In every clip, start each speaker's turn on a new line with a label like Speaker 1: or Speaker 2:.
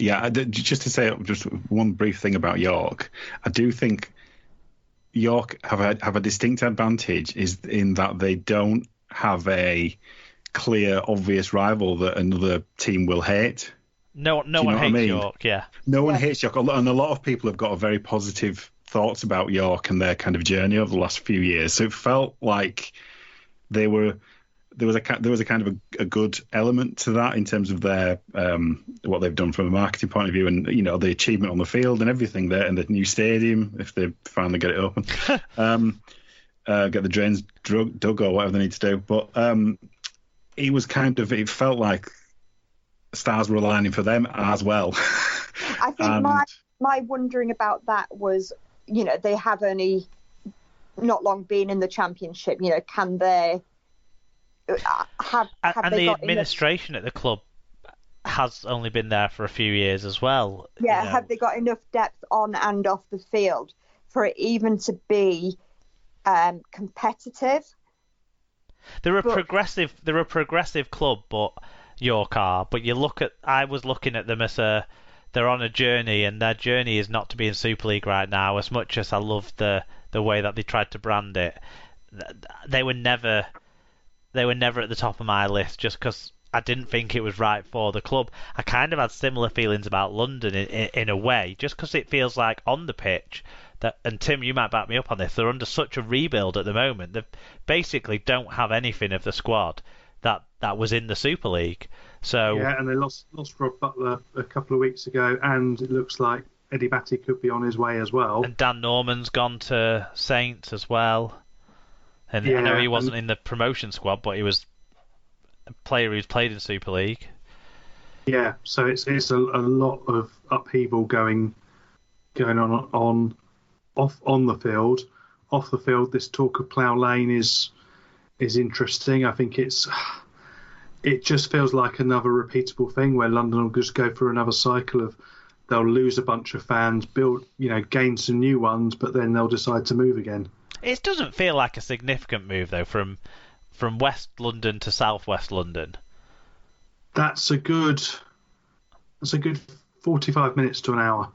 Speaker 1: Yeah, just to say just one brief thing about York, I do think York have a distinct advantage is in that they don't have a clear, obvious rival that another team will hate.
Speaker 2: No one hates York, yeah.
Speaker 1: No one hates York, and a lot of people have got a very positive thoughts about York and their kind of journey over the last few years. So it felt like there was a kind of a good element to that in terms of their what they've done from a marketing point of view, and the achievement on the field and everything there, and the new stadium if they finally get it open, get the drains dug or whatever they need to do. But it felt like stars were aligning for them as well.
Speaker 3: I think my wondering about that was, they have only not long been in the Championship. Can they?
Speaker 2: And the administration at the club has only been there for a few years as well.
Speaker 3: Yeah, have they got enough depth on and off the field for it even to be competitive?
Speaker 2: They're a progressive club, but York are. But I was looking at them as they're on a journey, and their journey is not to be in Super League right now. As much as I love the way that they tried to brand it, they were never at the top of my list just because I didn't think it was right for the club. I kind of had similar feelings about London in a way, just because it feels like on the pitch that, and Tim, you might back me up on this, they're under such a rebuild at the moment. They basically don't have anything of the squad that was in the Super League. So
Speaker 4: yeah, and they lost Rob Butler a couple of weeks ago, and it looks like Eddie Batty could be on his way as well.
Speaker 2: And Dan Norman's gone to Saints as well. And I know he wasn't in the promotion squad, but he was a player who's played in Super League.
Speaker 4: Yeah, so it's a lot of upheaval going on on the field. Off the field, this talk of Plough Lane is interesting. I think it just feels like another repeatable thing where London will just go through another cycle of they'll lose a bunch of fans, gain some new ones, but then they'll decide to move again.
Speaker 2: It doesn't feel like a significant move though from West London to South West London.
Speaker 4: That's a good 45 minutes to an hour.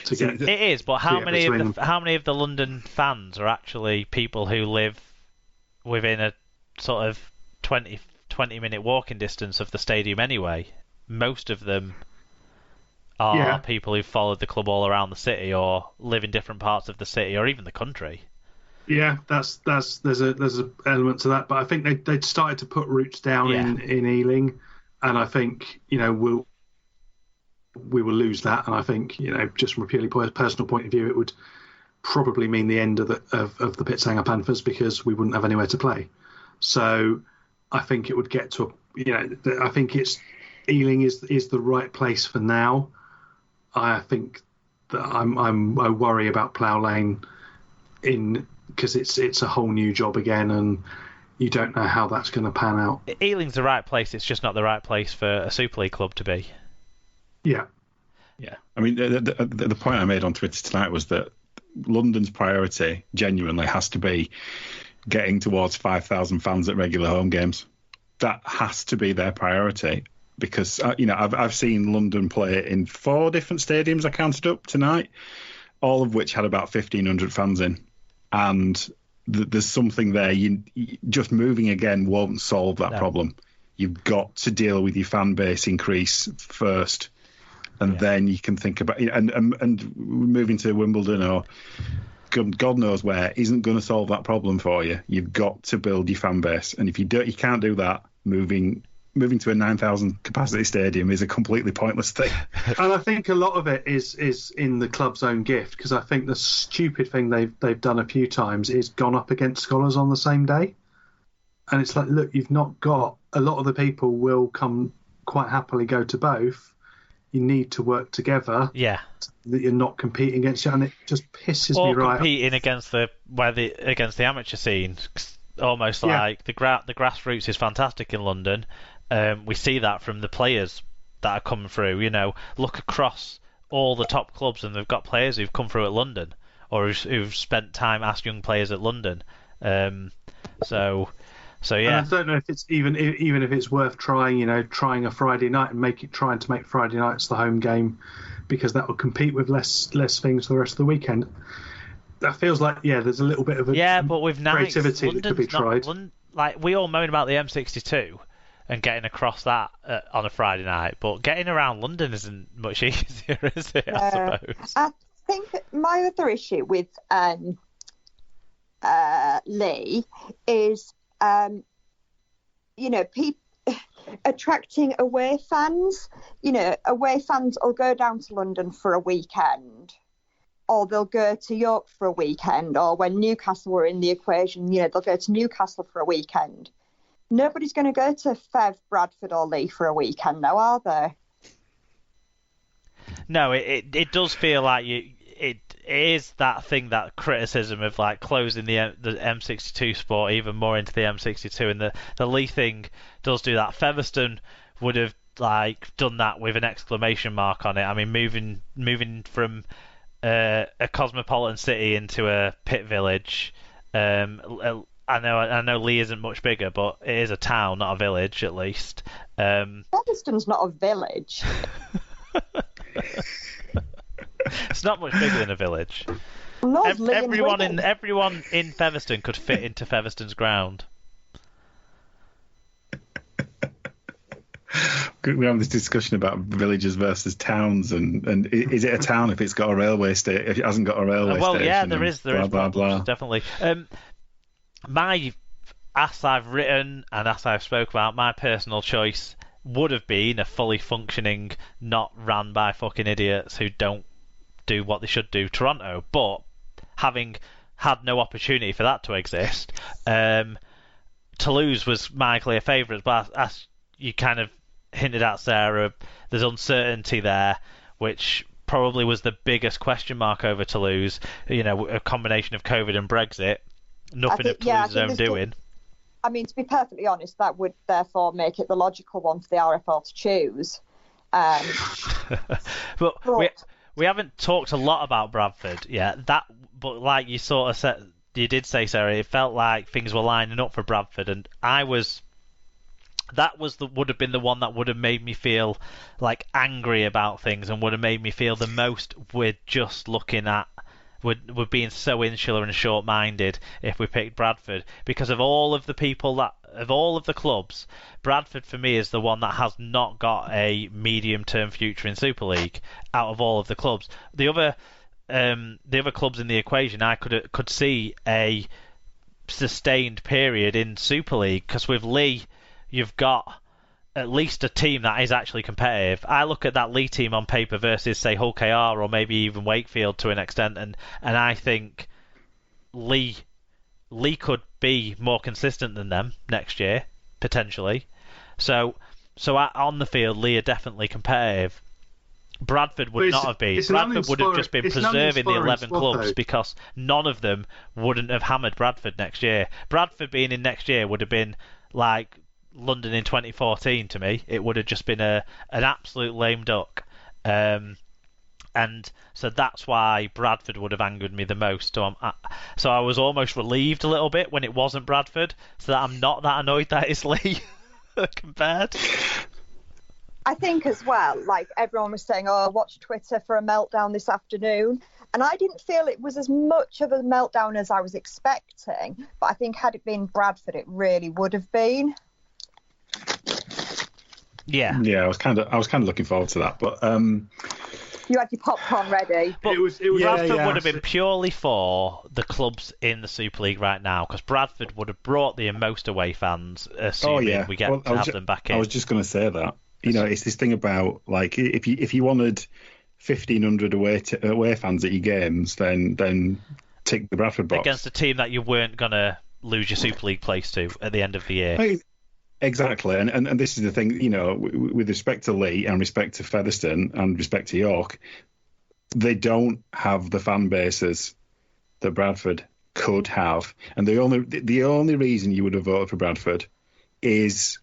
Speaker 2: It is, but how many of the London fans are actually people who live within a sort of 20 minute walking distance of the stadium anyway? Most of them are people who've followed the club all around the city or live in different parts of the city or even the country.
Speaker 4: Yeah, there's an element to that, but I think they'd started to put roots down in Ealing, and I think we will lose that, and I think just from a purely personal point of view, it would probably mean the end of the Pitsanger Panthers because we wouldn't have anywhere to play. So I think it would get to I think Ealing is the right place for now. I think that I worry about Plough Lane because it's a whole new job again, and you don't know how that's going to pan out.
Speaker 2: Ealing's the right place. It's just not the right place for a Super League club to be.
Speaker 4: Yeah.
Speaker 1: I mean, the point I made on Twitter tonight was that London's priority genuinely has to be getting towards 5,000 fans at regular home games. That has to be their priority. Because I've seen London play in 4 different stadiums I counted up tonight, all of which had about 1,500 fans in, and there's something there. Just moving again won't solve that problem. You've got to deal with your fan base increase first, and then you can think about and moving to Wimbledon or God knows where isn't going to solve that problem for you. You've got to build your fan base, and if you can't do that, moving to a 9,000 capacity stadium is a completely pointless thing.
Speaker 4: And I think a lot of it is in the club's own gift, because I think the stupid thing they've done a few times is gone up against Scholars on the same day. And it's like, look, you've not got a lot of the people will come quite happily go to both. You need to work together.
Speaker 2: Yeah.
Speaker 4: That you're not competing against you, and it just pisses me right off.
Speaker 2: Or competing against the amateur scene. Almost like the grassroots is fantastic in London. We see that from the players that are coming through. Look across all the top clubs, and they've got players who've come through at London or who've spent time as young players at London. So So yeah,
Speaker 4: and I don't know if it's even if it's worth trying a Friday night and trying to make Friday nights the home game, because that will compete with less things for the rest of the weekend. That feels like there's a little bit of
Speaker 2: but with
Speaker 4: creativity
Speaker 2: nights,
Speaker 4: that could be tried.
Speaker 2: Like we all moan about the M62 and getting across that on a Friday night, but getting around London isn't much easier, is it? I suppose.
Speaker 3: I think my other issue with Leigh is attracting away fans. Away fans will go down to London for a weekend, or they'll go to York for a weekend, or when Newcastle were in the equation, they'll go to Newcastle for a weekend. Nobody's going to go to Fev, Bradford or Leigh for a weekend now, are they?
Speaker 2: No, it does feel like it is that thing, that criticism of like closing the M62 sport even more into the M62, and the Leigh thing does do that. Featherstone would have like done that with an exclamation mark on it. I mean, moving from a cosmopolitan city into a pit village. I know Leigh isn't much bigger, but it is a town, not a village, at least.
Speaker 3: Featherstone's not a village.
Speaker 2: It's not much bigger than a village. Everyone in Featherstone could fit into Featherstone's ground.
Speaker 1: We have this discussion about villages versus towns, and is it a town if it's got a railway station? If it hasn't got a railway station? Well,
Speaker 2: yeah, there is
Speaker 1: blah, blah.
Speaker 2: Definitely. As I've written and as I've spoke about, my personal choice would have been a fully functioning, not ran by fucking idiots who don't do what they should do, Toronto. But having had no opportunity for that to exist, Toulouse was my clear favourite. But as you kind of hinted at, Sarah, there's uncertainty there, which probably was the biggest question mark over Toulouse. A combination of COVID and Brexit. Nothing of Toulouse's own doing.
Speaker 3: I mean, to be perfectly honest, that would therefore make it the logical one for the RFL to choose.
Speaker 2: But we haven't talked a lot about Bradford yet. But like you sort of said, you did say, Sarah, it felt like things were lining up for Bradford, and would have been the one that would have made me feel like angry about things, and would have made me feel the most we're just looking at. We're being so insular and short-minded if we picked Bradford, because of all of the clubs, Bradford for me is the one that has not got a medium-term future in Super League out of all of the clubs. The other clubs in the equation, I could see a sustained period in Super League, because with Leigh, you've got at least a team that is actually competitive. I look at that Leigh team on paper versus, say, Hull KR or maybe even Wakefield to an extent, and I think Leigh could be more consistent than them next year, potentially. So on the field, Leigh are definitely competitive. Bradford would not have been. Bradford would have just been preserving the 11 clubs, because none of them wouldn't have hammered Bradford next year. Bradford being in next year would have been like London in 2014 to me. It would have just been an absolute lame duck, and so that's why Bradford would have angered me the most. So I was almost relieved a little bit when it wasn't Bradford, so that I'm not that annoyed that it's Leigh compared.
Speaker 3: I think as well, like everyone was saying, watch Twitter for a meltdown this afternoon. And I didn't feel it was as much of a meltdown as I was expecting. But I think had it been Bradford, it really would have been.
Speaker 2: Yeah,
Speaker 1: I was kind of looking forward to that, but
Speaker 3: you had your popcorn ready.
Speaker 2: But Bradford would have been purely for the clubs in the Super League right now, because Bradford would have brought the most away fans, assuming we get to have them back in.
Speaker 1: I was just going to say that. It's this thing about like if you wanted 1,500 away fans at your games, then tick the Bradford box
Speaker 2: against a team that you weren't going to lose your Super League place to at the end of the year.
Speaker 1: Exactly, and this is the thing, with respect to Leigh and respect to Featherstone and respect to York, they don't have the fan bases that Bradford could have, and the only reason you would have voted for Bradford is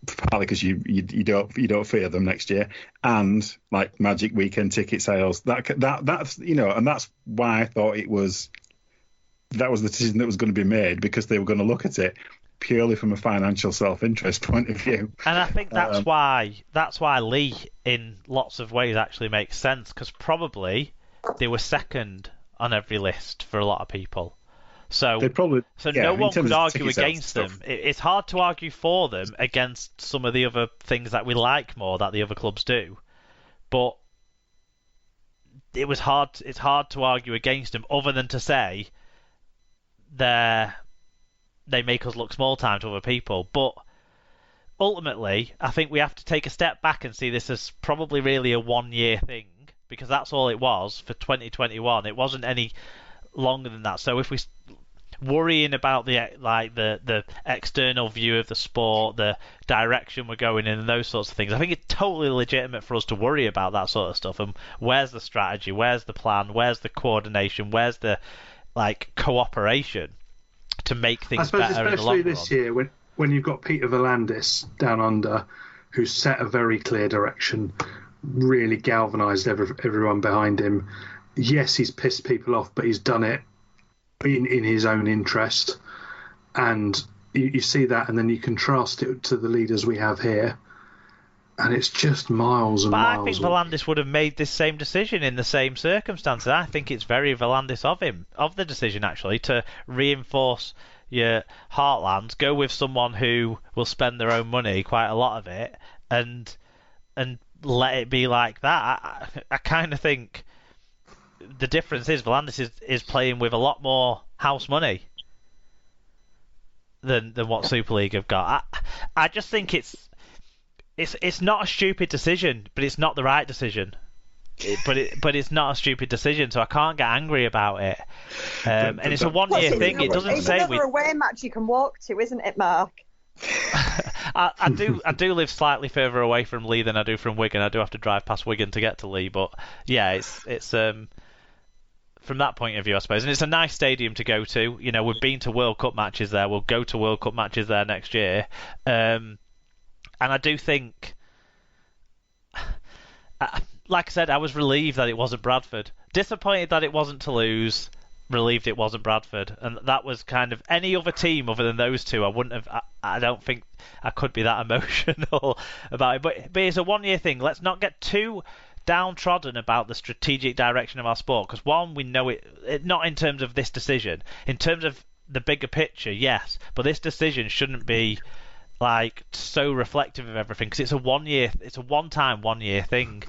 Speaker 1: partly because you don't fear them next year, and like magic weekend ticket sales. That's and that's why I thought that was the decision that was going to be made, because they were going to look at it. purely from a financial self-interest point of view.
Speaker 2: And I think that's why Leigh, in lots of ways, actually makes sense, because probably they were second on every list for a lot of people. So no one could argue against them. It's hard to argue for them against some of the other things that we like more that the other clubs do. But it's hard to argue against them, other than to say they make us look small time to other people. But ultimately, I think we have to take a step back and see this as probably really a 1-year thing, because that's all it was for 2021. It wasn't any longer than that. So if we worrying about the external view of the sport, the direction we're going in, and those sorts of things, I think it's totally legitimate for us to worry about that sort of stuff. And where's the strategy? Where's the plan? Where's the coordination? Where's the cooperation to make things better in the long run?
Speaker 4: Especially this year, when you've got Peter Volandis down under, who set a very clear direction, really galvanised everyone behind him. Yes, he's pissed people off, but he's done it in his own interest. And you see that, and then you contrast it to the leaders we have here, and it's just miles and miles.
Speaker 2: But I think Volandis would have made this same decision in the same circumstances. I think it's very Volandis of the decision, actually, to reinforce your heartlands, go with someone who will spend their own money, quite a lot of it, and let it be like that. I kind of think the difference is Volandis is playing with a lot more house money than what Super League have got. I just think it's not a stupid decision, but it's not the right decision. But it's not a stupid decision, so I can't get angry about it. And it's a 1-year thing. It doesn't say
Speaker 3: it's another away match you can walk to, isn't it, Mark?
Speaker 2: I do live slightly further away from Leigh than I do from Wigan. I do have to drive past Wigan to get to Leigh, but yeah, it's from that point of view, I suppose. And it's a nice stadium to go to. You know, we've been to World Cup matches there. We'll go to World Cup matches there next year. And I do think, like I said, I was relieved that it wasn't Bradford. Disappointed that it wasn't Toulouse. Relieved it wasn't Bradford. And that was kind of any other team other than those two. I don't think I could be that emotional about it. But it's a 1-year thing. Let's not get too downtrodden about the strategic direction of our sport, because one, we know it not in terms of this decision, in terms of the bigger picture, yes, but this decision shouldn't be like so reflective of everything, because it's a 1-year thing,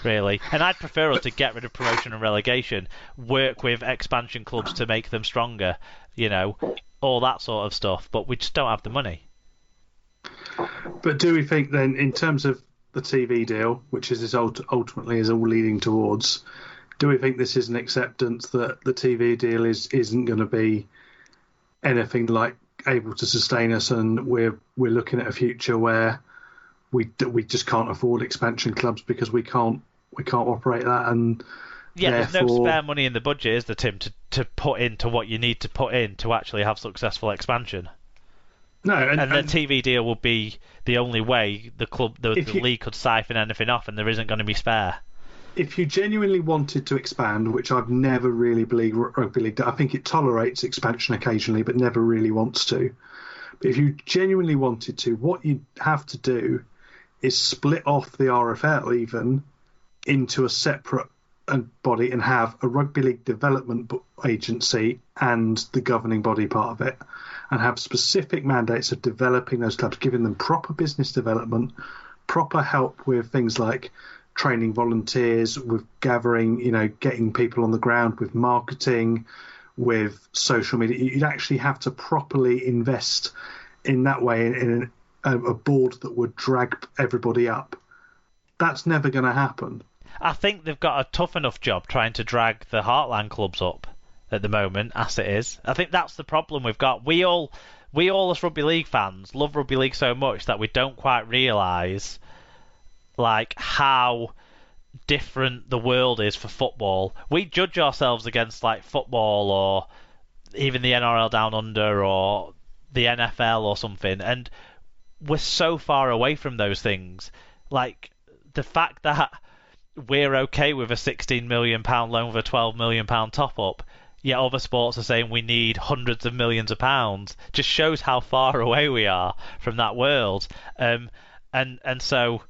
Speaker 2: really. And I'd prefer us to get rid of promotion and relegation, work with expansion clubs to make them stronger, you know, all that sort of stuff, but we just don't have the money.
Speaker 4: But do we think then, in terms of the TV deal, which is ultimately is all leading towards, do we think this is an acceptance that the TV deal isn't going to be anything like able to sustain us, and we're looking at a future where we just can't afford expansion clubs because we can't operate that, and
Speaker 2: there's no spare money in the budget, is there, Tim, to put into what you need to put in to actually have successful expansion?
Speaker 4: No,
Speaker 2: and the TV deal will be the only way the league could siphon anything off, and there isn't going to be spare.
Speaker 4: If you genuinely wanted to expand, which I've never really believed rugby league, I think it tolerates expansion occasionally, but never really wants to. But if you genuinely wanted to, what you'd have to do is split off the RFL even into a separate body and have a rugby league development agency and the governing body part of it, and have specific mandates of developing those clubs, giving them proper business development, proper help with things like training volunteers, with gathering, getting people on the ground, with marketing, with social media. You'd actually have to properly invest in that way in a board that would drag everybody up. That's never going to happen.
Speaker 2: I think they've got a tough enough job trying to drag the Heartland clubs up at the moment, as it is. I think that's the problem we've got. We all as rugby league fans love rugby league so much that we don't quite realise how different the world is for football. We judge ourselves against football or even the NRL down under or the NFL or something, and we're so far away from those things. The fact that we're okay with a £16 million loan with a £12 million top up, yet other sports are saying we need hundreds of millions of pounds, just shows how far away we are from that world. And so